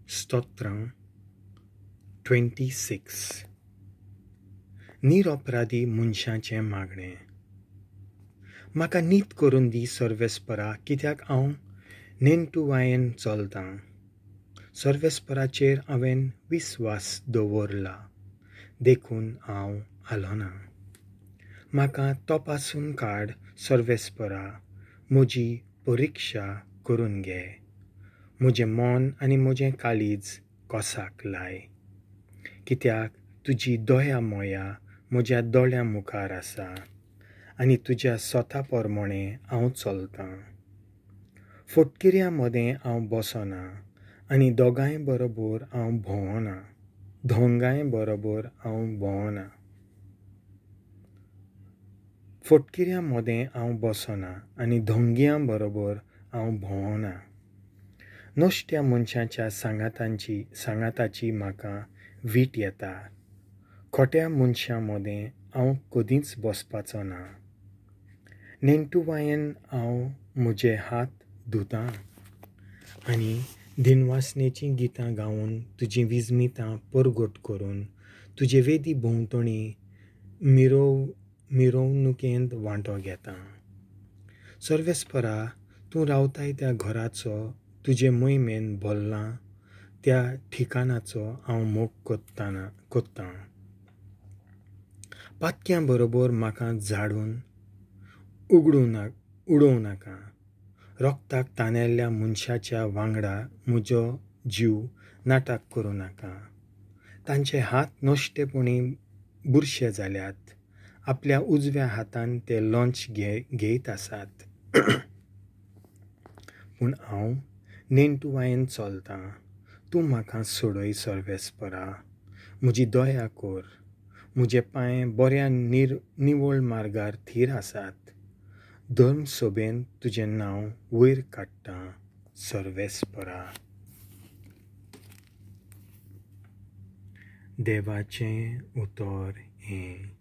स्तोत्रां 26 निरपराधी मनशाचें मागणें. म्हाका नीत करून दी सर्वेस्परा, कित्याक हांव नेणटुवायेन चलतां. सर्वेस्पराचेर हांवें विस्वास दवरला, देखून हांव आलोना. म्हाका तपासून काड सर्वेस्परा, म्हजी परिक्षा करून घे. म्हजें मन आनी म्हजें काळीज कोसाक लाय, कित्याक तुजी दया मोया म्हज्या दोळ्यां मुखार आसा आनी तुज्या स्वता पोरमोणें हांव चलतां. फटकिऱ्यां मदें हांव बसना आनी दोगांय बरोबर हांव भोंवना. दोंगाय बरोबर हांव भोंवना. फटकिऱ्यां मदें हांव बसना आनी धोंगियां बरोबर हांव भोंवना. नश्ट्या मनशाच्या सांगाताची म्हाका वीट येता. खोट्या मनशां मदें हांव कदींच बसपाचो ना. नेणटुवायेन हांव म्हजे हात धुतां आनी दिनवासनेचीं गितां गावन तुजीं विजमितां परगट करून तुजे वेदी भोंवतणी मिरवणुकेंत वांटो घेतां. सर्वेस्परा, तूं रावताय त्या घराचो, तुजे मोहिमेन भरलां त्या ठिकाणाचो हांव मोग कोत्तां. पातक्यां बरोबर म्हाका झाडून उडोवं नाका. रोगताक तानेल्ल्या मनशाच्या वांगडा म्हजो जीव नाटक करूं नाका. तांचे हात नश्टेपणी बुरशे जाल्यात. आपल्या उजव्या हातान ते लॉंच घेयत आसात. पूण हांव नेणटुवायेन चलतां. तूं म्हाका सोडय सर्वेस्परा. म्हजी दया कर. म्हजे पांय बऱ्या निवळ मार्गार थीर आसात. धर्म सभेन तुजें नांव वयर काडटां सर्वेस्परा. देवाचें उतर हें.